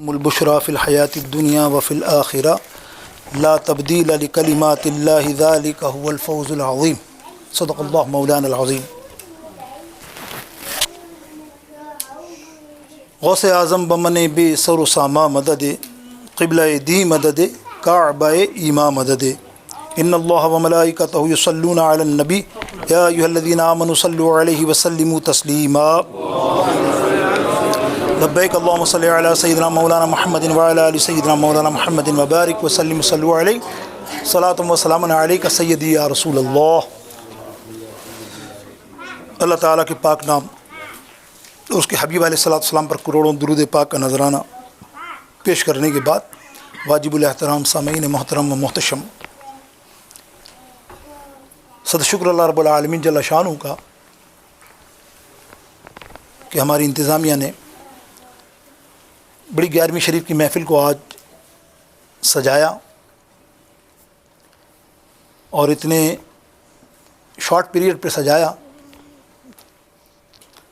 البشرى فی الحیات الدنیا وفی الآخرہ لا تبدیل لکلمات اللہ ذالک هو الفوز العظیم صدق اللہ مولانا العظیم۔ غوث اعظم بمن بے سر و ساما مدد قبلہ دی مدد کعبہ ایما مدد ان اللہ وملائکتہ یصلون علی النبی یا ایھا الذین آمنوا صلوا علیہ وسلموا تسلیما۔ لبیک اللہم صلی علی سیدنا مولانا محمد وعلی آل سیدنا مولانا محمد وبارک وسلم صلوا علیہ صلاۃ و سلام علیک سیدی یا رسول اللہ۔ اللہ تعالیٰ کے پاک نام اور اس کے حبیب علیہ السلام پر کروڑوں درود پاک کا نذرانہ پیش کرنے کے بعد واجب الاحترام سامعین محترم و محتشم، صد شکر اللہ رب العالمین جل شانہ کا کہ ہماری انتظامیہ نے بڑی 11ویں شریف کی محفل کو آج سجایا اور اتنے شارٹ پیریڈ پہ سجایا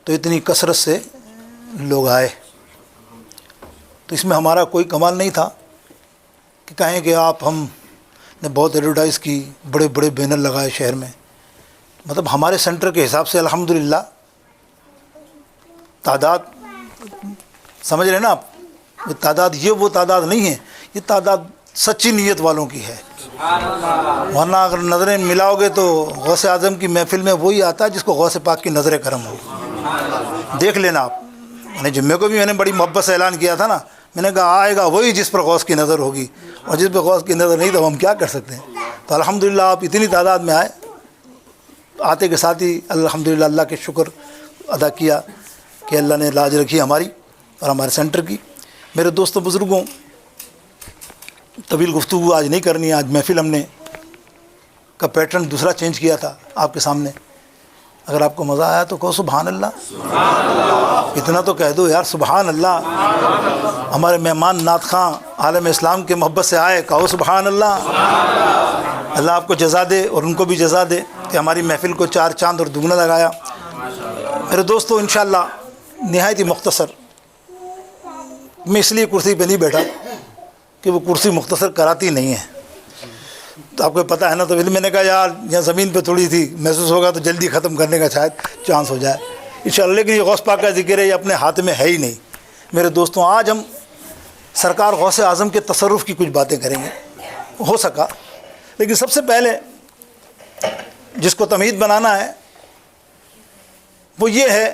تو اتنی کثرت سے لوگ آئے، تو اس میں ہمارا کوئی کمال نہیں تھا کہ کہیں کہ ہم نے بہت ایڈورٹائز کی، بڑے بڑے بینر لگائے شہر میں، مطلب ہمارے سینٹر کے حساب سے الحمدللہ تعداد سمجھ رہے نا آپ، یہ تعداد وہ تعداد نہیں ہے، یہ تعداد سچی نیت والوں کی ہے، ورنہ اگر نظریں ملاؤ گے تو غوث اعظم کی محفل میں وہی آتا ہے جس کو غوث پاک کی نظر کرم ہو۔ دیکھ لینا آپ، جمعے کو بھی میں نے بڑی محبت سے اعلان کیا تھا نا، میں نے کہا آئے گا وہی جس پر غوث کی نظر ہوگی، اور جس پہ غوث کی نظر نہیں تو ہم کیا کر سکتے ہیں۔ تو الحمدللہ آپ اتنی تعداد میں آئے، آتے کے ساتھ ہی الحمدللہ اللہ کے شکر ادا کیا کہ اللہ نے لاج رکھی ہماری اور ہمارے سینٹر کی۔ میرے دوستوں بزرگوں، طویل گفتگو آج نہیں کرنی ہے، آج محفل ہم نے کا پیٹرن دوسرا چینج کیا تھا آپ کے سامنے۔ اگر آپ کو مزہ آیا تو کہو سبحان اللہ، اتنا تو کہہ دو یار سبحان اللہ۔ ہمارے مہمان نعت خواں عالم اسلام کے محبت سے آئے، کہو سبحان اللہ۔ اللہ آپ کو جزا دے اور ان کو بھی جزا دے کہ ہماری محفل کو 4 چاند اور دگنا لگایا۔ میرے دوستوں انشاءاللہ نہایت ہی مختصر، میں اس لیے کرسی پہ نہیں بیٹھا کہ وہ کرسی مختصر کراتی نہیں ہے، تو آپ کو پتہ ہے نا، تو میں نے کہا یار یہاں زمین پہ تھوڑی تھی محسوس ہوگا تو جلدی ختم کرنے کا شاید چانس ہو جائے انشاءاللہ، لیکن یہ غوث پاک کا ذکر ہے، یہ اپنے ہاتھ میں ہے ہی نہیں۔ میرے دوستوں آج ہم سرکار غوث اعظم کے تصرف کی کچھ باتیں کریں گے، ہو سکا، لیکن سب سے پہلے جس کو تمہید بنانا ہے وہ یہ ہے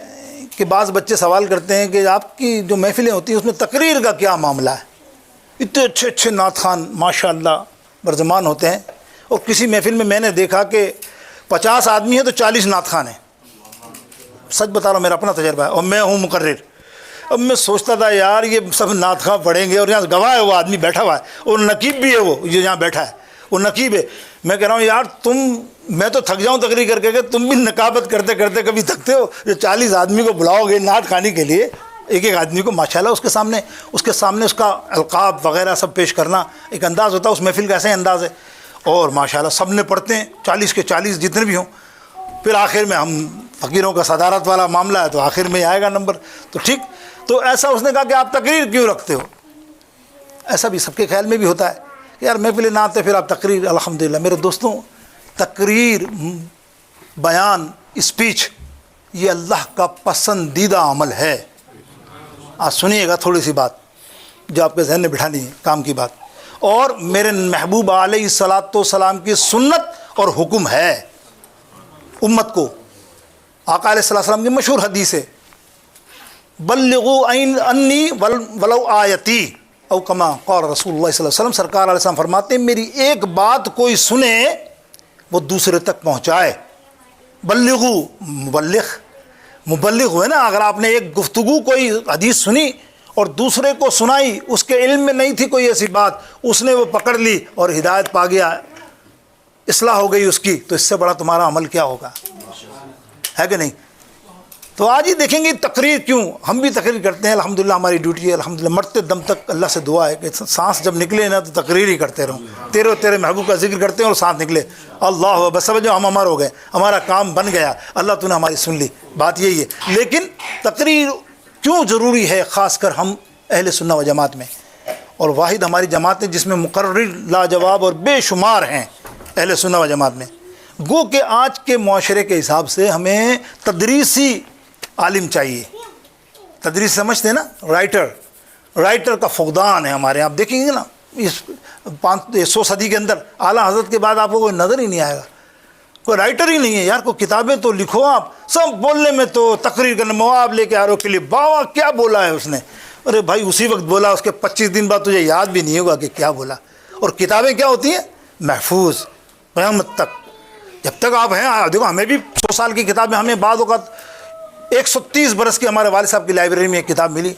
کہ بعض بچے سوال کرتے ہیں کہ آپ کی جو محفلیں ہوتی ہیں اس میں تقریر کا کیا معاملہ ہے؟ اتنے اچھے اچھے نعت خوان ماشاء اللہ برزمان ہوتے ہیں، اور کسی محفل میں نے دیکھا کہ 50 آدمی ہیں تو 40 نعت خوان ہیں، سچ بتا رہا ہوں، میرا اپنا تجربہ ہے، اور میں ہوں مقرر۔ اب میں سوچتا تھا یار یہ سب نعت خواں پڑھیں گے، اور یہاں گواہ ہے وہ آدمی بیٹھا ہوا ہے، اور نقیب بھی ہے وہ جو یہاں بیٹھا ہے، وہ نقیب ہے۔ میں کہہ رہا ہوں یار میں تو تھک جاؤں تقریر کر کے کہ تم بھی نقابت کرتے کرتے کبھی تھکتے ہو، جو 40 آدمی کو بلاؤ گے نعت خوانی کے لیے، ایک ایک آدمی کو ماشاءاللہ اس کے سامنے اس کا القاب وغیرہ سب پیش کرنا ایک انداز ہوتا ہے، اس محفل کا ایسا ہی انداز ہے، اور ماشاءاللہ سب نے پڑھتے ہیں 40 کے 40 جتنے بھی ہوں، پھر آخر میں ہم فقیروں کا صدارت والا معاملہ ہے تو آخر میں آئے گا نمبر، تو ٹھیک، تو ایسا اس نے کہا کہ آپ تقریر کیوں رکھتے ہو؟ ایسا بھی سب کے خیال میں بھی ہوتا ہے کہ یار محفل نعت ہے پھر آپ تقریر۔ الحمدللہ میرے دوستوں، تقریر، بیان، اسپیچ یہ اللہ کا پسندیدہ عمل ہے۔ آج سنیے گا تھوڑی سی بات جو آپ کے ذہن میں بٹھانی ہے، کام کی بات، اور میرے محبوب علیہ الصلاۃ والسلام کی سنت اور حکم ہے امت کو۔ آقا علیہ السلام کی مشہور حدیث ہے، بلغوا انی ولو آیتی او کما قال رسول اللہ صلی اللہ علیہ وسلم، سرکار علیہ السلام فرماتے ہیں میری ایک بات کوئی سنے وہ دوسرے تک پہنچائے۔ بلغو، مبلغ ہوئے نا، اگر آپ نے ایک گفتگو کوئی حدیث سنی اور دوسرے کو سنائی، اس کے علم میں نہیں تھی کوئی ایسی بات، اس نے وہ پکڑ لی اور ہدایت پا گیا، اصلاح ہو گئی اس کی، تو اس سے بڑا تمہارا عمل کیا ہوگا، ہے کہ نہیں؟ تو آج ہی دیکھیں گے تقریر کیوں، ہم بھی تقریر کرتے ہیں، الحمدللہ ہماری ڈیوٹی ہے، الحمدللہ مرتے دم تک اللہ سے دعا ہے کہ سانس جب نکلے نا تو تقریر ہی کرتے رہو، تیرے محبوب کا ذکر کرتے ہیں اور سانس نکلے، اللہ بس سمجھو ہم امر ہو گئے، ہمارا کام بن گیا، اللہ تو نے ہماری سن لی، بات یہی ہے۔ لیکن تقریر کیوں ضروری ہے، خاص کر ہم اہل سنہ و جماعت میں، اور واحد ہماری جماعت ہے جس میں مقرر لاجواب اور بے شمار ہیں اہل سنہ و جماعت میں۔ گو کہ آج کے معاشرے کے حساب سے ہمیں تدریسی عالم چاہیے۔ تدریس سمجھتے ہیں نا، رائٹر کا فقدان ہے ہمارے یہاں۔ آپ دیکھیں گے نا اس 100 صدی کے اندر اعلیٰ حضرت کے بعد آپ کو کوئی نظر ہی نہیں آئے گا، کوئی رائٹر ہی نہیں ہے یار۔ کوئی کتابیں تو لکھو آپ، سب بولنے میں تو تقریر کرنے مواب لے کے آ رہے کے لیے باوا کیا بولا ہے اس نے، ارے بھائی اسی وقت بولا، اس کے 25 دن بعد تجھے یاد بھی نہیں ہوگا کہ کیا بولا۔ اور کتابیں کیا ہوتی ہیں؟ محفوظ قیامت تک، جب تک آپ ہیں۔ دیکھو ہمیں بھی 100 سال کی کتابیں، ہمیں بعض اوقات 130 برس کی ہمارے والد صاحب کی لائبریری میں ایک کتاب ملی،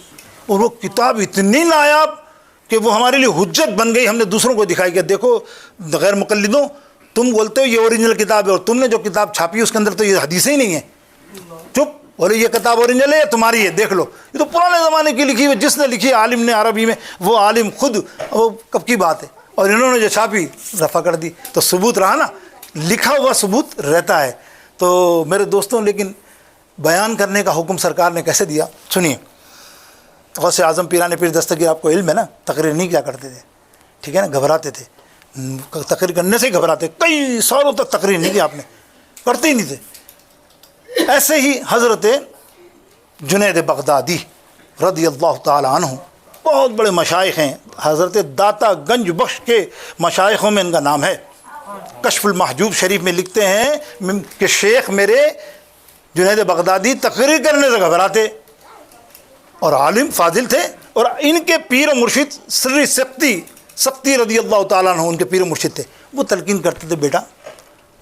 اور وہ کتاب اتنی نایاب کہ وہ ہمارے لیے حجت بن گئی۔ ہم نے دوسروں کو دکھائی کہ دیکھو غیر مقلدوں، تم بولتے ہو یہ اوریجنل کتاب ہے، اور تم نے جو کتاب چھاپی ہے اس کے اندر تو یہ حدیثیں ہی نہیں ہیں، چپ، بولے یہ کتاب اوریجنل ہے تمہاری ہے، دیکھ لو، یہ تو پرانے زمانے کی لکھی ہوئی، جس نے لکھی عالم نے عربی میں، وہ عالم خود وہ کب کی بات ہے، اور انہوں نے جو چھاپی رفع کر دی، تو ثبوت رہا نا، لکھا ہوا ثبوت رہتا ہے۔ تو میرے دوستوں، لیکن بیان کرنے کا حکم سرکار نے کیسے دیا سنیے۔ غوث اعظم پیران پیر دستگیر، آپ کو علم ہے نا، تقریر نہیں کیا کرتے تھے، ٹھیک ہے نا، گھبراتے تھے، تقریر کرنے سے گھبراتے، کئی سالوں تک تقریر نہیں کی آپ نے، کرتے ہی نہیں تھے۔ ایسے ہی حضرت جنید بغدادی رضی اللہ تعالی عنہ، بہت بڑے مشائخ ہیں، حضرت داتا گنج بخش کے مشائخوں میں ان کا نام ہے۔ کشف المحجوب شریف میں لکھتے ہیں کہ شیخ میرے جنید بغدادی تقریر کرنے سے گھبراتے، اور عالم فاضل تھے، اور ان کے پیر و مرشد سری سختی رضی اللہ تعالیٰ عنہ ان کے پیر و مرشد تھے، وہ تلقین کرتے تھے، بیٹا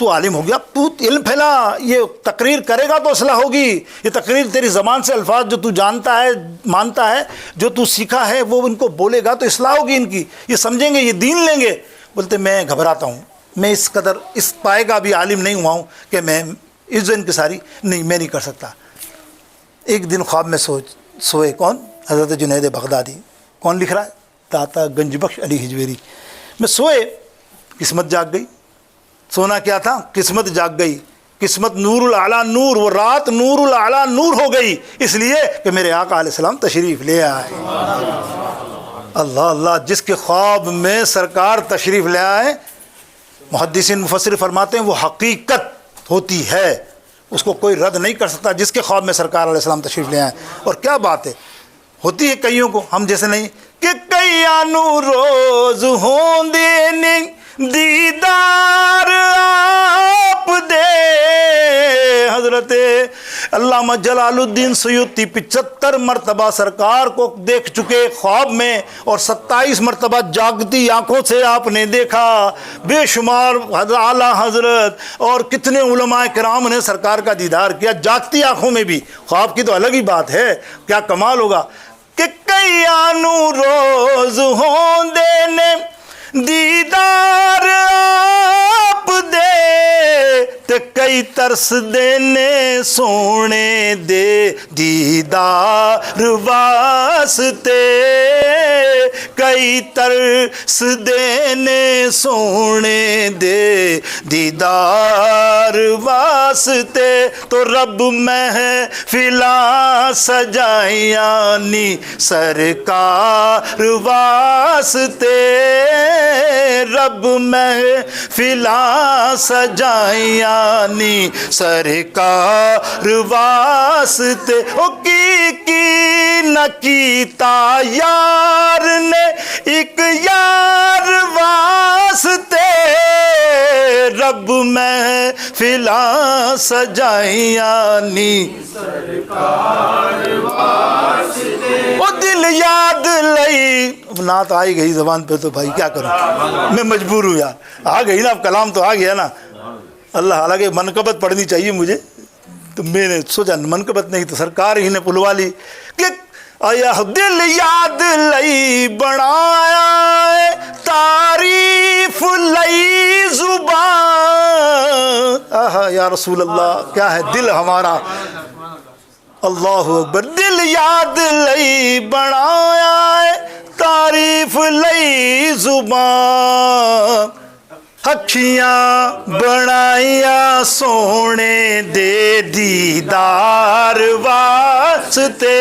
تو عالم ہو گیا، تو علم پھیلا، یہ تقریر کرے گا تو اصلاح ہوگی، یہ تقریر تیری زبان سے الفاظ جو تو جانتا ہے مانتا ہے، جو تو سیکھا ہے وہ ان کو بولے گا تو اصلاح ہوگی ان کی، یہ سمجھیں گے، یہ دین لیں گے۔ بولتے میں گھبراتا ہوں، میں اس قدر اس پائے کا بھی عالم نہیں ہوا ہوں کہ میں اس دن کی ساری نہیں، میں نہیں کر سکتا۔ ایک دن خواب میں سوئے کون؟ حضرت جنید بغدادی۔ کون لکھ رہا ہے؟ داتا گنج بخش علی ہجویری۔ میں سوئے، قسمت جاگ گئی۔ سونا کیا تھا؟ قسمت جاگ گئی، قسمت نور الاعلیٰ نور، وہ رات نور الاعلیٰ نور ہو گئی، اس لیے کہ میرے آقا علیہ السلام تشریف لے آئے۔ اللہ اللہ، جس کے خواب میں سرکار تشریف لے آئے، محدثین مفسر فرماتے ہیں وہ حقیقت ہوتی ہے، اس کو کوئی رد نہیں کر سکتا، جس کے خواب میں سرکار علیہ السلام تشریف لے آئے۔ اور کیا بات ہے، ہوتی ہے کئیوں کو، ہم جیسے نہیں کہ کئیانو روز ہوں دینی دیدار آپ دے۔ حضرت علامہ جلال الدین سیوطی 75 مرتبہ سرکار کو دیکھ چکے خواب میں، اور 27 مرتبہ جاگتی آنکھوں سے آپ نے دیکھا۔ بے شمار اعلیٰ حضرت اور کتنے علماء کرام نے سرکار کا دیدار کیا جاگتی آنکھوں میں بھی، خواب کی تو الگ ہی بات ہے، کیا کمال ہوگا کہ کئیانو روز ہوں دینے دیدار آپ دے، تے کئی ترس دینے سونے دے دیدار واسطے، کئی ترس دینے سونے دے دیدار واسطے، تو رب محفلاں سجائیاں نی سرکار واسطے، رب محفلاں سجائیاں نی سرکار واسطے، او کی نہ کیتا یار نے ایک یار واسطے، رب محفلاں سجائیاں نی سرکار واسطے۔ او دل یاد لئی، نعت آئی گئی زبان پہ تو بھائی کیا کروں، میں مجبور ہوں یار، آ گئی نا، اب کلام تو آ گیا نا۔ اللہ، حالانکہ منقبت پڑھنی چاہیے مجھے، تو میں نے سوچا منقبت نہیں تو سرکار ہی نے پلوا لی کہ آیا دل یاد لئی بنایا تعریف لئی زبان۔ آہا یا رسول اللہ، کیا ہے دل ہمارا، اللہ اکبر، دل یاد لئی بنایا تعریف لئی زبان، اکھیاں بنائیا سونے دے دیدار واسطے،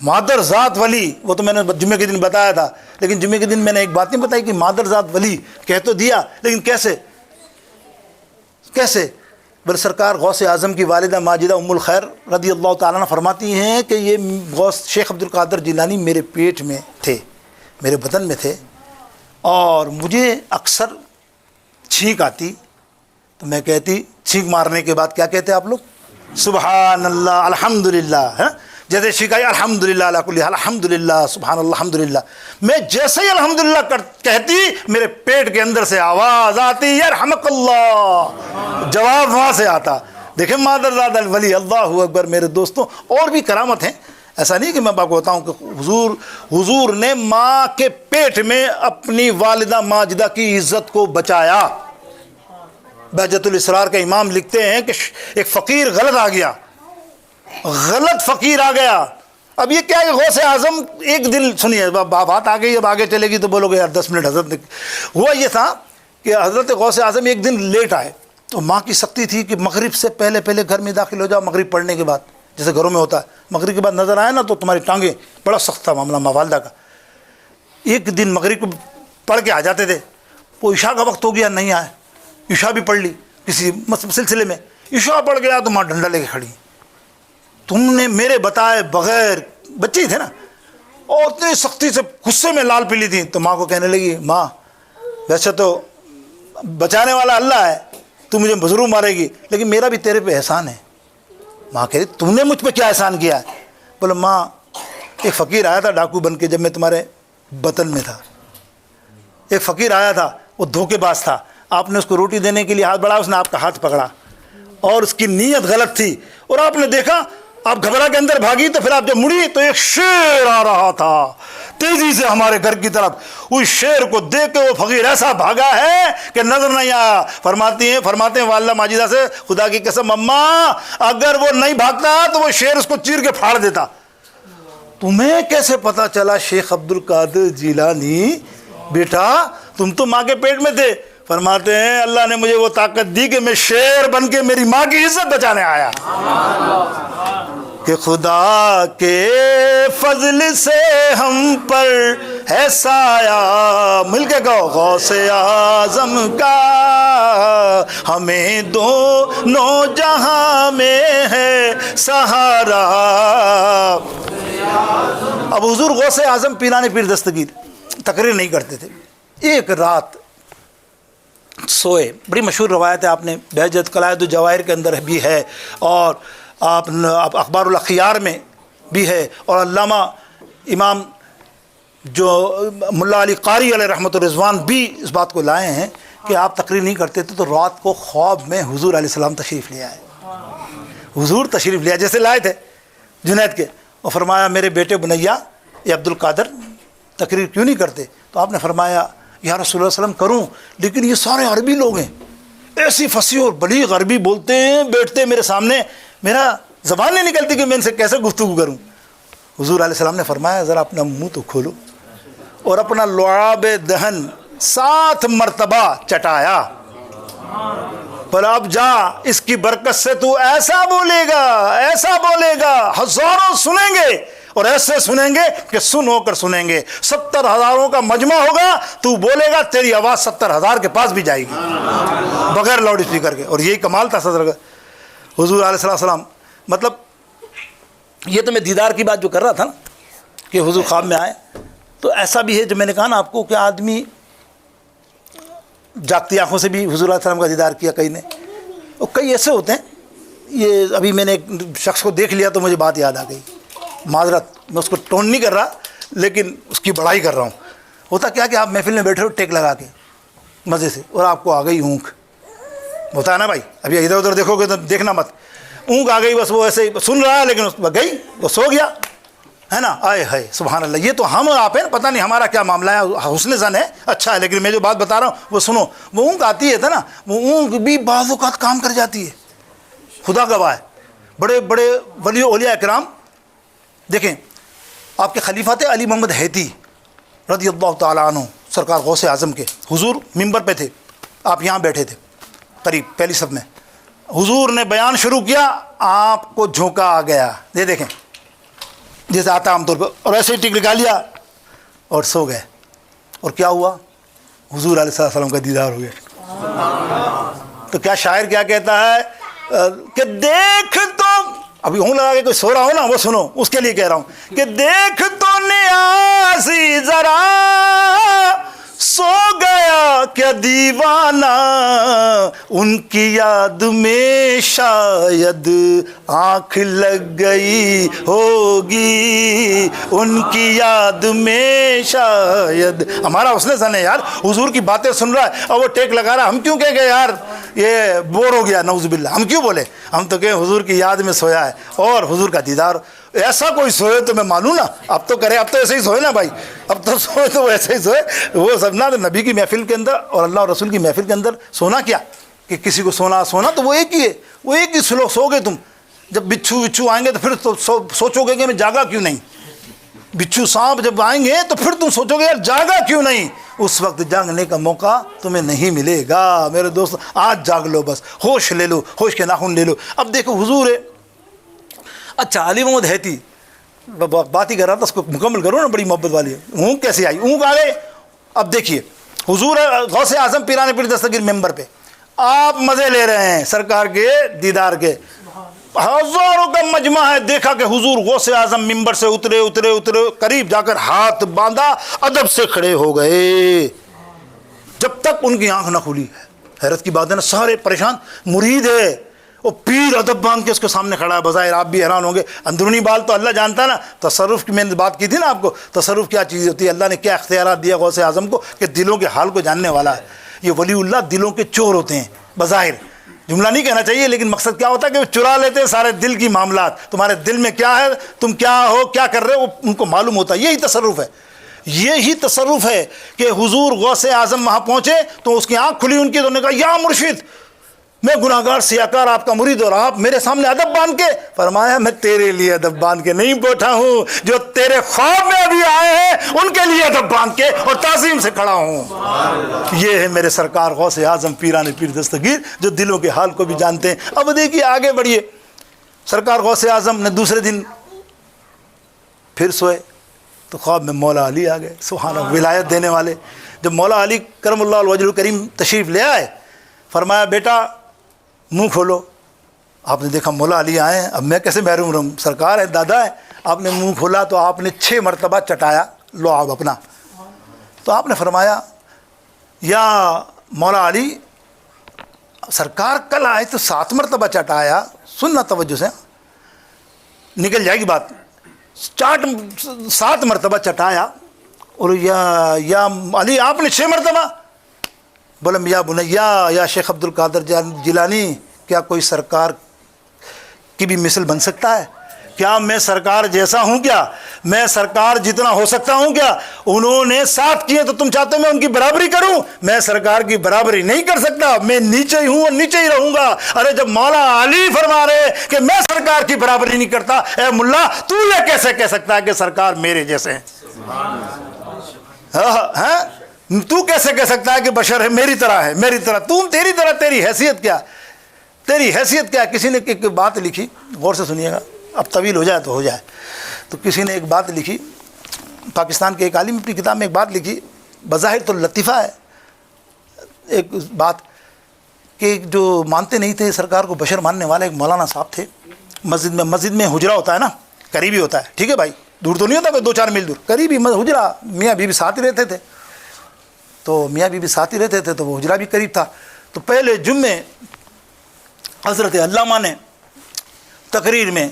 مادر ذات ولی، وہ تو میں نے جمعے کے دن بتایا تھا، لیکن جمعے کے دن میں نے ایک بات نہیں بتائی کہ مادر ذات ولی کہہ تو دیا، لیکن کیسے؟ بل سرکار غوث اعظم کی والدہ ماجدہ ام الخیر رضی اللہ تعالیٰ عنہ فرماتی ہیں کہ یہ غوث شیخ عبد القادر جیلانی میرے پیٹ میں تھے، میرے بدن میں تھے، اور مجھے اکثر چھینک آتی تو میں کہتی، چھینک مارنے کے بعد کیا کہتے آپ لوگ؟ سبحان اللہ الحمدللہ، جیسے شکائی الحمدللہ علی کل حال، الحمدللہ سبحان اللہ الحمدللہ، میں جیسے ہی الحمدللہ کہتی میرے پیٹ کے اندر سے آواز آتی یرحمک اللہ، جواب وہاں سے آتا۔ دیکھیں مادر ذات الولی، اللہ اکبر میرے دوستوں، اور بھی کرامت ہیں، ایسا نہیں کہ میں آپ کو بتاؤں کہ حضور نے ماں کے پیٹ میں اپنی والدہ ماجدہ کی عزت کو بچایا۔ بہجت الاسرار کے امام لکھتے ہیں کہ ایک فقیر غلط فقیر آ گیا۔ اب یہ کیا ہے، غوث اعظم ایک دن سنیے، بات آ گئی، اب آگے چلے گی تو بولو گے یار 10 منٹ حضرت نے۔ ہوا یہ تھا کہ حضرت غوث اعظم ایک دن لیٹ آئے، تو ماں کی سختی تھی کہ مغرب سے پہلے گھر میں داخل ہو جاؤ، مغرب پڑھنے کے بعد، جیسے گھروں میں ہوتا ہے، مغرب کے بعد نظر آئے نا تو تمہاری ٹانگیں، بڑا سخت تھا معاملہ ماں والدہ کا۔ ایک دن مغرب کو پڑھ کے آ جاتے تھے، وہ عشاء کا وقت ہو گیا نہیں آئے، عشاء بھی پڑھ لی کسی سلسلے میں، عشاء پڑھ گیا تو ماں ڈنڈا لے کے کھڑی، تم نے میرے بتائے بغیر، بچے ہی تھے نا، اور اتنی سختی سے غصے میں لال پیلی تھی، تو ماں کو کہنے لگی، ماں ویسے تو بچانے والا اللہ ہے، تو مجھے ضرور مارے گی، لیکن میرا بھی تیرے پہ احسان ہے۔ ماں کہہ رہی تم نے مجھ پہ کیا احسان کیا ہے؟ بولے ماں ایک فقیر آیا تھا ڈاکو بن کے جب میں تمہارے بطن میں تھا، ایک فقیر آیا تھا، وہ دھوکے باز تھا، آپ نے اس کو روٹی دینے کے لیے ہاتھ بڑھایا، اس نے آپ کا ہاتھ پکڑا اور اس کی نیت غلط تھی، اور آپ نے دیکھا، آپ گھبرا کے اندر بھاگی، تو پھر آپ جب مڑی تو ایک شیر آ رہا تھا تیزی سے ہمارے گھر کی طرف، اس شیر کو دیکھ کے وہ فقیر ایسا بھاگا ہے کہ نظر نہیں آیا۔ فرماتے ہیں والدہ ماجدہ سے، خدا کی قسم اماں اگر وہ نہیں بھاگتا تو وہ شیر اس کو چیر کے پھاڑ دیتا۔ تمہیں کیسے پتا چلا شیخ عبد القادر جیلانی بیٹا تم تو ماں کے پیٹ میں تھے؟ فرماتے ہیں اللہ نے مجھے وہ طاقت دی کہ میں شیر بن کے میری ماں کی عزت بچانے آیا، کہ خدا کے فضل سے ہم پر ہے سایہ، مل کے کہو غوث اعظم کا ہمیں دونوں جہاں میں ہے سہارا۔ اب حضور غوث اعظم پیران پیر دستگیر تقریر نہیں کرتے تھے، ایک رات سوئے، بڑی مشہور روایت ہے، آپ نے بہجت قلائد الجواہر کے اندر بھی ہے، اور آپ اخبار الاخیار میں بھی ہے، اور علامہ امام جو ملا علی قاری علیہ رحمۃ الرضوان بھی اس بات کو لائے ہیں کہ آپ تقریر نہیں کرتے تھے، تو رات کو خواب میں حضور علیہ السلام تشریف لے آئے، حضور تشریف لے آئے جیسے لائے تھے جنید کے، اور فرمایا میرے بیٹے بنیا یہ عبد القادر تقریر کیوں نہیں کرتے؟ تو آپ نے فرمایا یا رسول اللہ علیہ وسلم کروں، لیکن یہ سارے عربی لوگ ہیں، ایسی فصیح اور بلیغ عربی بولتے ہیں، بیٹھتے میرے سامنے، میرا زبان نہیں نکلتی کہ میں ان سے کیسے گفتگو کروں۔ حضور علیہ السلام نے فرمایا ذرا اپنا منہ تو کھولو، اور اپنا لعاب دہن 7 مرتبہ چٹایا، پر اب جا اس کی برکت سے تو ایسا بولے گا ہزاروں سنیں گے، اور ایسے سنیں گے کہ سن ہو کر سنیں گے، 70,000 کا مجمع ہوگا، تو بولے گا تیری آواز 70,000 کے پاس بھی جائے گی بغیر لاؤڈ اسپیکر کے۔ اور یہی کمال تھا صدر کا حضور علیہ السلام، مطلب یہ تو میں دیدار کی بات جو کر رہا تھا نا کہ حضور خواب میں آئے، تو ایسا بھی ہے جو میں نے کہا نا آپ کو کہ آدمی جاگتی آنکھوں سے بھی حضور علیہ السلام کا دیدار کیا کئی نے، اور کئی ایسے ہوتے ہیں، یہ ابھی میں نے ایک شخص کو دیکھ لیا تو مجھے بات یاد آ گئی، معذرت میں اس کو ٹون نہیں کر رہا لیکن اس کی بڑائی کر رہا ہوں۔ ہوتا کیا کہ آپ محفل میں بیٹھے ہو ٹیک لگا کے مزے سے، اور آپ کو آ گئی اونگ، ہوتا ہے نا بھائی، ابھی ادھر ادھر دیکھو گے تو دیکھنا مت، اونگ آ گئی، بس وہ ایسے سن رہا ہے لیکن اس گئی، وہ سو گیا ہے نا، آئے ہے سبحان اللہ۔ یہ تو ہم آپ ہیں، پتہ نہیں ہمارا کیا معاملہ ہے، حسن زن ہے اچھا ہے، لیکن میں جو بات بتا رہا ہوں وہ سنو، وہ اونگ آتی ہے نا، وہ اونگ بھی بعض اوقات کام کر جاتی ہے، خدا گواہ ہے۔ بڑے بڑے ولی اولیاء اکرام دیکھیں، آپ کے خلیفہ تھے علی محمد حیتی رضی اللہ تعالیٰ عنہ، سرکار غوث اعظم کے، حضور ممبر پہ تھے، آپ یہاں بیٹھے تھے قریب پہلی صف میں، حضور نے بیان شروع کیا، آپ کو جھونکا آ گیا، یہ دیکھیں جیسے آتا عام طور پر, اور ایسے ہی ٹک لگا لیا اور سو گئے. اور کیا ہوا؟ حضور علیہ السلام کا دیدار ہو گیا. تو کیا شاعر کیا کہتا ہے کہ دیکھ تو, ابھی ہوں لگا کے کوئی سو رہا ہو نا وہ سنو, اس کے لیے کہہ رہا ہوں کہ دیکھ تو نیازی ذرا سو گیا کیا دیوانہ, ان کی یاد میں شاید آنکھ لگ گئی ہوگی, ان کی یاد میں شاید. ہمارا حسن زن ہے یار, حضور کی باتیں سن رہا ہے اور وہ ٹیک لگا رہا ہے. ہم کیوں کہہ گئے یار یہ بور ہو گیا, نعوذ باللہ, ہم کیوں بولے؟ ہم تو کہ حضور کی یاد میں سویا ہے اور حضور کا دیدار. ایسا کوئی سوئے تو میں مانوں نا, اب تو کرے, اب تو ایسے ہی سوئے نا بھائی, اب تو سوئے تو ایسے ہی سوئے. وہ سب نا نبی کی محفل کے اندر اور اللہ اور رسول کی محفل کے اندر سونا کیا کہ کسی کو سونا تو وہ ایک ہی ہے, وہ ایک ہی سو گے تم. جب بچھو آئیں گے تو پھر سوچو گے کہ میں جاگا کیوں نہیں. بچھو سانپ جب آئیں گے تو پھر تم سوچو گے یار جاگا کیوں نہیں. اس وقت جاگنے کا موقع تمہیں نہیں ملے گا میرے دوست. آج جاگ لو, بس ہوش لے لو, ہوش کے ناخن لے لو. اب دیکھو حضور ہے, اچھا علی محمد ہیتی بات ہی کر رہا تھا, اس کو مکمل کرو نا, بڑی محبت والی ہے. اونگ کیسے آئی, اونگ آ گئے. اب دیکھیے حضور غوث اعظم پیران پیر دستگیر ممبر پہ آپ مزے لے رہے ہیں سرکار کے دیدار کے. ہزاروں کا مجمع ہے, دیکھا کہ حضور غوث اعظم ممبر سے اترے اترے اترے, قریب جا کر ہاتھ باندھا, ادب سے کھڑے ہو گئے جب تک ان کی آنکھ نہ کھلی. حیرت کی بات ہے نا, سارے پریشان, مرید ہے وہ پیر ادب باندھ کے اس کے سامنے کھڑا ہے. بظاہر آپ بھی حیران ہوں گے, اندرونی بات تو اللہ جانتا ہے نا. تصرف کی میں نے بات کی تھی نا آپ کو, تصرف کیا چیز ہوتی ہے, اللہ نے کیا اختیارات دیا غوث اعظم کو کہ دلوں کے حال کو جاننے والا ہے. یہ ولی اللہ دلوں کے چور ہوتے ہیں. بظاہر جملہ نہیں کہنا چاہیے, لیکن مقصد کیا ہوتا ہے کہ وہ چرا لیتے ہیں سارے دل کی معاملات. تمہارے دل میں کیا ہے, تم کیا ہو, کیا کر رہے ہو, ان کو معلوم ہوتا ہے. یہی تصرف ہے, یہی تصرف ہے کہ حضور غوث اعظم وہاں پہنچے تو اس کی آنکھ کھلی ان کی, تو نے کہا یا مرشد میں گناہگار سیاکار آپ کا مرید, اور آپ میرے سامنے ادب باندھ کے. فرمایا میں تیرے لیے ادب باندھ کے نہیں بیٹھا ہوں, جو تیرے خواب میں ابھی آئے ہیں ان کے لیے ادب باندھ کے اور تعظیم سے کھڑا ہوں. یہ ہے میرے سرکار غوث اعظم پیران پیر دستگیر, جو دلوں کے حال کو بھی جانتے ہیں. اب دیکھیے آگے بڑھیے, سرکار غوث اعظم نے دوسرے دن پھر سوئے تو خواب میں مولا علی آ گئے, سبحان اللہ, ولایت دینے والے. جب مولا علی کرم اللہ الوجہ الکریم تشریف لے آئے, فرمایا بیٹا منہ کھولو. آپ نے دیکھا مولا علی آئے ہیں, اب میں کیسے محروم رہوں, سرکار ہے, دادا ہے. آپ نے منہ کھولا تو آپ نے 6 مرتبہ چٹایا لعاب اپنا. تو آپ نے فرمایا یا مولا علی, سرکار کل آئے تو 7 مرتبہ چٹایا, سننا توجہ سے, نکل جائے گی بات. 7 مرتبہ چٹایا, اور یا علی آپ نے 6 مرتبہ. بولے یا بنیا یا شیخ عبد القادر جیلانی, کیا کوئی سرکار کی بھی مثل بن سکتا ہے؟ کیا میں سرکار جیسا ہوں؟ کیا میں سرکار جتنا ہو سکتا ہوں؟ کیا انہوں نے 7 کیے تو تم چاہتے ہو میں ان کی برابری کروں؟ میں سرکار کی برابری نہیں کر سکتا, میں نیچے ہی ہوں اور نیچے ہی رہوں گا. ارے جب مولا علی فرما رہے کہ میں سرکار کی برابری نہیں کرتا, اے ملا تو یہ کیسے کہہ سکتا ہے کہ سرکار میرے جیسے ہیں؟ ہاں, تو کیسے کہہ سکتا ہے کہ بشر ہے, میری طرح ہے, میری طرح. تم تیری طرح, تیری حیثیت کیا, تیری حیثیت کیا؟ کسی نے ایک بات لکھی, غور سے سنیے گا, اب طویل ہو جائے تو ہو جائے. تو کسی نے ایک بات لکھی, پاکستان کے ایک عالم اپنی کتاب میں ایک بات لکھی, بظاہر تو لطیفہ ہے ایک بات, کہ جو مانتے نہیں تھے سرکار کو بشر ماننے والے ایک مولانا صاحب تھے. مسجد میں حجرہ ہوتا ہے نا, قریبی ہوتا ہے, ٹھیک ہے بھائی, دور تو نہیں ہوتا, کوئی 2-4 میل دور, قریبی حجرہ. میاں بیوی ساتھ ہی رہتے تھے, تو میاں بیوی ساتھ ہی رہتے تھے, تو وہ حجرہ بھی قریب تھا. تو پہلے جمعے حضرت علامہ نے تقریر میں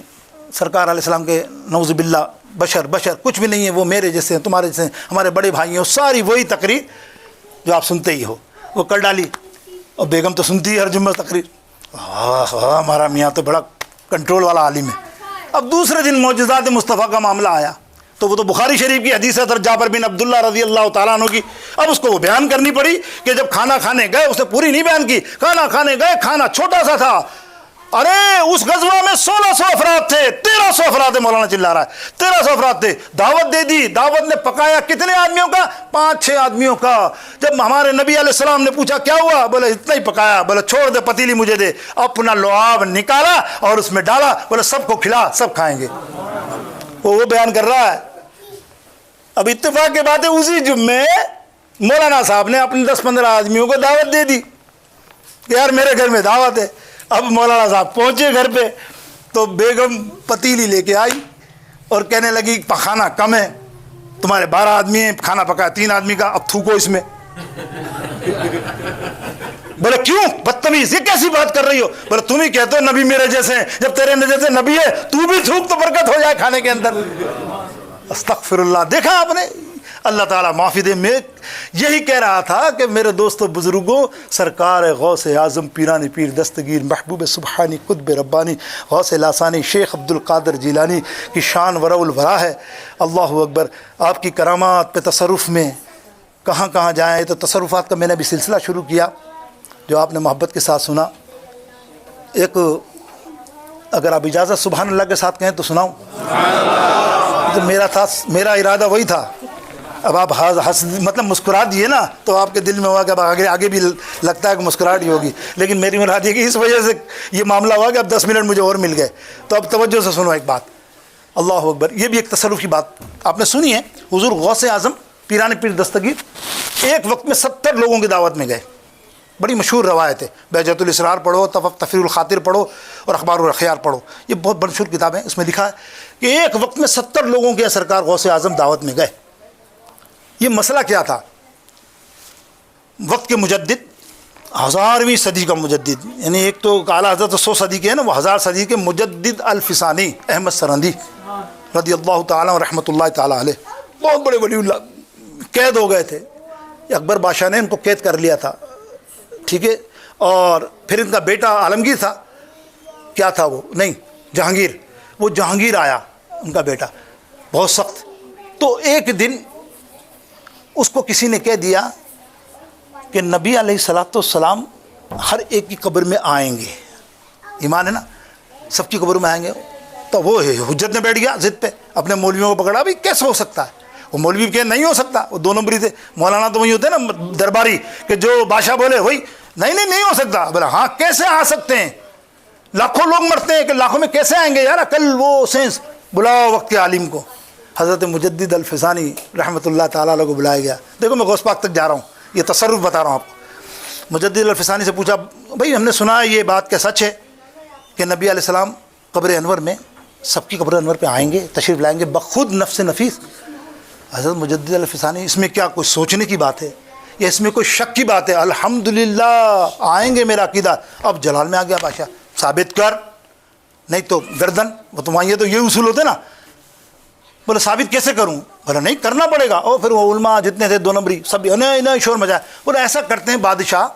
سرکار علیہ السلام کے نعوذ باللہ بشر کچھ بھی نہیں ہے, وہ میرے جیسے ہیں, تمہارے جیسے ہیں, ہمارے بڑے بھائی ہیں, ساری وہی تقریر جو آپ سنتے ہی ہو وہ کر ڈالی. اور بیگم تو سنتی ہے ہر جمعہ تقریر, ہمارا میاں تو بڑا کنٹرول والا عالم ہے. اب دوسرے دن معجزات مصطفیٰ کا معاملہ آیا, تو وہ تو بخاری شریف کی حدیث ہے حضرت جابر بن عبداللہ رضی اللہ تعالیٰ عنہ کی. اب اس کو وہ بیان کرنی پڑی کہ جب کھانا کھانے گئے, اس نے پوری نہیں بیان کی, کھانا کھانے گئے, کھانا چھوٹا سا تھا. ارے اس غزوہ میں 1600 افراد تھے, 1300 افراد, مولانا چلا رہا ہے, 1300 افراد تھے. دعوت دے دی, دعوت نے پکایا کتنے آدمیوں کا؟ 5-6 آدمیوں کا. جب ہمارے نبی علیہ السلام نے پوچھا کیا ہوا, بولے اتنا ہی پکایا. بولے چھوڑ دے پتیلی مجھے دے. اپنا لعاب نکالا اور اس میں ڈالا, بولے سب کو کھلا, سب کھائیں گے. وہ بیان کر رہا ہے. اب اتفاق کی بات ہے اسی جمعے مولانا صاحب نے اپنے 10-15 آدمیوں کو دعوت دے دی کہ یار میرے گھر میں دعوت ہے. اب مولانا صاحب پہنچے گھر پہ تو بیگم پتیلی لے کے آئی اور کہنے لگی کھانا کم ہے, تمہارے 12 آدمی ہیں, کھانا پکایا 3 آدمی کا, اب تھوکو اس میں. بولے کیوں بدتمیز, یہ کیسی بات کر رہی ہو؟ بولے تم ہی کہتے ہو نبی میرے جیسے ہیں, جب تیرے جیسے نبی ہے تو بھی تھوک تو برکت ہو جائے کھانے کے اندر. استغفر اللہ. دیکھا آپ نے, اللہ تعالیٰ معافی دے. میں یہی کہہ رہا تھا کہ میرے دوستو بزرگوں, سرکار غوث اعظم پیرانی پیر دستگیر محبوب سبحانی قطب ربانی غوث لاسانی شیخ عبد القادر جیلانی کی شان ورع الورا ہے. اللہ اکبر. آپ کی کرامات پہ تصرف میں کہاں کہاں جائیں. تو تصرفات کا میں نے بھی سلسلہ شروع کیا جو آپ نے محبت کے ساتھ سنا. ایک اگر آپ اجازت سبحان اللہ کے ساتھ کہیں تو سناؤں. تو میرا ارادہ وہی تھا. اب آپ مطلب مسکرا دیے نا تو آپ کے دل میں ہوا کہ اب آگے بھی لگتا ہے کہ مسکراہٹ ہی ہوگی, لیکن میری مراد یہ کہ اس وجہ سے یہ معاملہ ہوا کہ اب 10 منٹ مجھے اور مل گئے. تو اب توجہ سے سنو ایک بات. اللہ اکبر. یہ بھی ایک تصرف کی بات آپ نے سنی ہے. حضور غوث اعظم پیرانی پیر دستگیر ایک وقت میں 70 لوگوں کی دعوت میں گئے. بڑی مشہور روایت ہے. بہجت الاسرار پڑھو, تفسیر الخاطر پڑھو اور اخبار الاخیار پڑھو. یہ بہت مشہور کتاب ہے. اس میں لکھا ہے کہ ایک وقت میں 70 لوگوں کے سرکار غوث اعظم دعوت میں گئے. یہ مسئلہ کیا تھا؟ وقت کے مجدد, 1000ویں صدی کا مجدد, یعنی ایک تو اعلیٰ حضرت 100 صدی کے ہیں نا, وہ 1000 صدی کے مجدد الفسانی احمد سرندی رضی اللہ تعالیٰ رحمۃ اللہ تعالیٰ علیہ, بہت بڑے ولی اللہ, قید ہو گئے تھے. اکبر بادشاہ نے ان کو قید کر لیا تھا, ٹھیک ہے. اور پھر ان کا بیٹا عالمگیر تھا, کیا تھا وہ, نہیں جہانگیر, وہ جہانگیر آیا ان کا بیٹا, بہت سخت. تو ایک دن اس کو کسی نے کہہ دیا کہ نبی علیہ الصلوۃ والسلام ہر ایک کی قبر میں آئیں گے. ایمان ہے نا, سب کی قبر میں آئیں گے. تو وہ حجت میں بیٹھ گیا ضد پہ, اپنے مولویوں کو پکڑا. بھائی کیسے ہو سکتا ہے؟ وہ مولوی کہ نہیں ہو سکتا, وہ 2 نمبری تھے. مولانا تو وہی ہوتے ہیں نا درباری کہ جو بادشاہ بولے وہی, نہیں ہو سکتا. بولا ہاں کیسے آ سکتے ہیں, لاکھوں لوگ مرتے ہیں کہ لاکھوں میں کیسے آئیں گے یار, کل وہ سینس بلاؤ وقت کے عالم کو. حضرت مجدد الفسانی رحمۃ اللہ تعالیٰ علیہ کو بلایا گیا. دیکھو میں غوث پاک تک جا رہا ہوں, یہ تصرف بتا رہا ہوں آپ کو. مجدد الفسانی سے پوچھا بھائی ہم نے سنا ہے یہ بات کیا سچ ہے کہ نبی علیہ السلام قبر انور میں, سب کی قبر انور پہ آئیں گے, تشریف لائیں گے بخود نفس نفیس؟ حضرت مجدد الفسانی اس میں کیا کوئی سوچنے کی بات ہے یا اس میں کوئی شک کی بات ہے؟ الحمدللہ آئیں گے, میرا عقیدہ. اب جلال میں آ گیا بادشاہ, ثابت کر, نہیں تو گردن. وہ تمہارے یہ تو یہ اصول ہوتے نا. بولے ثابت کیسے کروں؟ بولا نہیں کرنا پڑے گا. اور پھر وہ علماء جتنے تھے 2 نمبری سب انہیں شور مچایا. بولا ایسا کرتے ہیں بادشاہ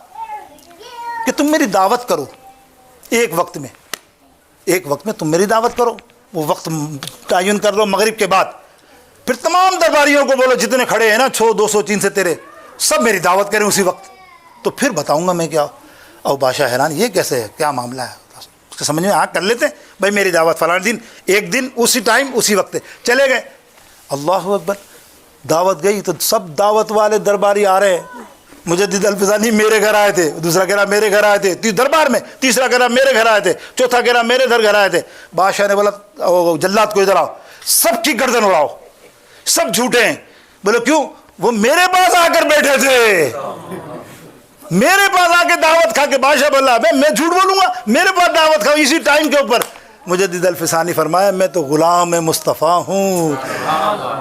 کہ تم میری دعوت کرو ایک وقت میں تم میری دعوت کرو, وہ وقت تعین کر لو مغرب کے بعد. پھر تمام درباریوں کو بولو جتنے کھڑے ہیں نا 100 200 300 تیرے, سب میری دعوت کریں اسی وقت, تو پھر بتاؤں گا میں کیا. اور بادشاہ حیران, یہ کیسے ہے, کیا معاملہ ہے؟ اس کے سمجھ میں کر لیتے ہیں بھائی میری دعوت فلاں دن, ایک دن اسی ٹائم اسی وقت. چلے گئے. اللہ اکبر. دعوت گئی تو سب دعوت والے درباری آ رہے ہیں. مجدد الفسانی میرے گھر آئے تھے, دوسرا کہہ رہا میرے گھر آئے تھے دربار میں, تیسرا کہہ رہا میرے گھر آئے تھے, چوتھا کہہ رہا میرے گھر آئے تھے. بادشاہ نے بولا جلاد کو ادھر آؤ, سب کی گردن اڑاؤ, سب جھوٹے ہیں. بولے کیوں؟ وہ میرے پاس آ کر بیٹھے تھے, میرے پاس آ کے دعوت کھا کے. بادشاہ بولا میں جھوٹ بولوں گا, میرے پاس دعوت کھاؤ اسی ٹائم کے اوپر. مجدد الفسانی فرمایا میں تو غلام مصطفیٰ ہوں,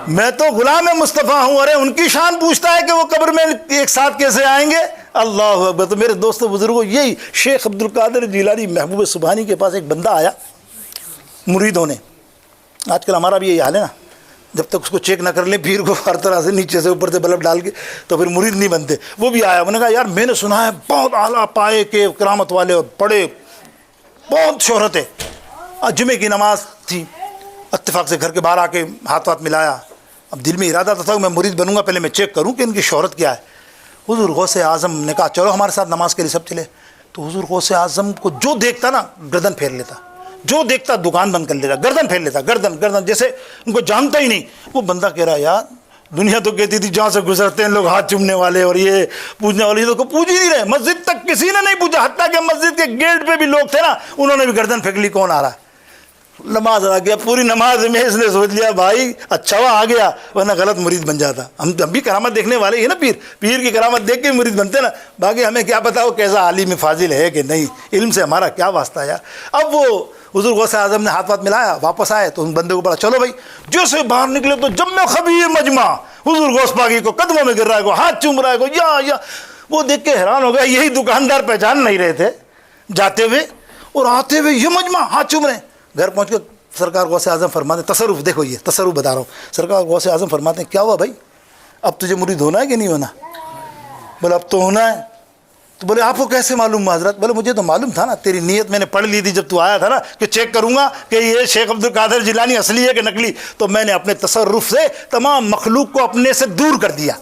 میں تو غلام مصطفیٰ ہوں. ارے ان کی شان پوچھتا ہے کہ وہ قبر میں ایک ساتھ کیسے آئیں گے. اللہ اکبر. تو میرے دوستو بزرگوں, یہی شیخ عبد القادر جیلانی محبوب سبحانی کے پاس ایک بندہ آیا مرید ہونے. آج کل ہمارا بھی یہی حال ہے نا, جب تک اس کو چیک نہ کر لیں پیر کو ہر طرح سے نیچے سے اوپر سے بلب ڈال کے تو پھر مرید نہیں بنتے. وہ بھی آیا, انہوں نے کہا یار میں نے سنا ہے بہت اعلیٰ پائے کے کرامت والے اور بڑے, بہت شہرت ہے. جمعے کی نماز تھی, اتفاق سے گھر کے باہر آ کے ہاتھ ملایا. اب دل میں ارادہ تھا کہ میں مرید بنوں گا, پہلے میں چیک کروں کہ ان کی شہرت کیا ہے. حضور غوث اعظم نے کہا چلو ہمارے ساتھ نماز کے لیے. سب چلے. تو حضور غوث اعظم کو جو دیکھتا نا گردن پھیر لیتا, جو دیکھتا دکان بند کر لیتا, گردن پھیر لیتا, گردن جیسے ان کو جانتا ہی نہیں. وہ بندہ کہہ رہا یار دنیا تو کہتی تھی جہاں سے گزرتے ہیں لوگ ہاتھ چومنے والے اور یہ پوجنے والے, یہ تو پوج ہی نہیں رہے. مسجد تک کسی نے نہیں پوچھا, حتیٰ کہ مسجد کے گیٹ پہ بھی لوگ تھے نا, انہوں نے بھی گردن پھینک لی کون آ رہا ہے. نماز آ گیا، پوری نماز میں اس نے سوچ لیا بھائی اچھا ہوا آ گیا، ورنہ غلط مرید بن جاتا۔ ہم بھی کرامت دیکھنے والے ہیں نا، پیر کی کرامت دیکھ کے مرید بنتے نا، باقی ہمیں کیا پتا وہ کیسا عالم فاضل ہے کہ نہیں، علم سے ہمارا کیا واسطہ ہے۔ اب وہ حضور غوث اعظم نے ہاتھ ملایا، واپس آئے تو ان بندے کو بڑا چلو بھائی، جیسے باہر نکلے تو جمع خبیر مجمع، حضور غوث پاکی کو قدموں میں گر رہا ہے، کو ہاتھ چوم رہا ہے، کو یا وہ دیکھ کے حیران ہو گیا، یہی دکاندار پہچان نہیں رہے تھے جاتے ہوئے اور آتے ہوئے، یہ مجمع ہاتھ چوم رہے ہیں۔ گھر پہنچ کے سرکار غوث اعظم فرماتے ہیں، تصرف دیکھو، یہ تصرف بتا رہا ہوں، سرکار غوث اعظم فرماتے ہیں کیا ہوا بھائی، اب تجھے مرید ہونا ہے کہ نہیں ہونا؟ بولے اب تو ہونا ہے۔ تو بولے آپ کو کیسے معلوم حضرت؟ بولے مجھے تو معلوم تھا نا، تیری نیت میں نے پڑھ لی تھی جب تو آیا تھا نا کہ چیک کروں گا کہ یہ شیخ عبد القادر جیلانی اصلی ہے کہ نقلی، تو میں نے اپنے تصرف سے تمام مخلوق کو اپنے سے دور کر دیا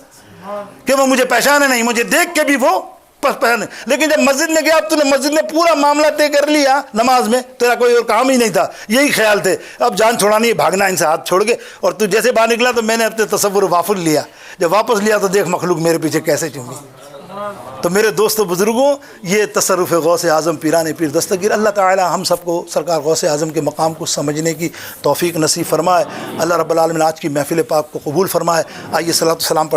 کہ وہ مجھے پہچانے نہیں، مجھے دیکھ کے بھی وہ پہچانے۔ لیکن جب مسجد میں گیا، اب تو نے مسجد میں پورا معاملہ طے کر لیا، نماز میں تیرا کوئی اور کام ہی نہیں تھا، یہی خیال تھے، اب جان چھوڑانی ہے، بھاگنا ان سے ہاتھ چھوڑ کے، اور تو جیسے باہر نکلا تو میں نے اپنے تصور واپس لیا، جب واپس لیا تو دیکھ مخلوق میرے پیچھے کیسے چومی۔ تو میرے دوستو بزرگوں، یہ تصرف غوث اعظم پیران پیر دستگیر، اللہ تعالی ہم سب کو سرکار غوث اعظم کے مقام کو سمجھنے کی توفیق نصیب فرمائے۔ اللہ رب العالمین آج کی محفل پاک کو قبول فرمائے۔ آئیے صلاۃ و سلام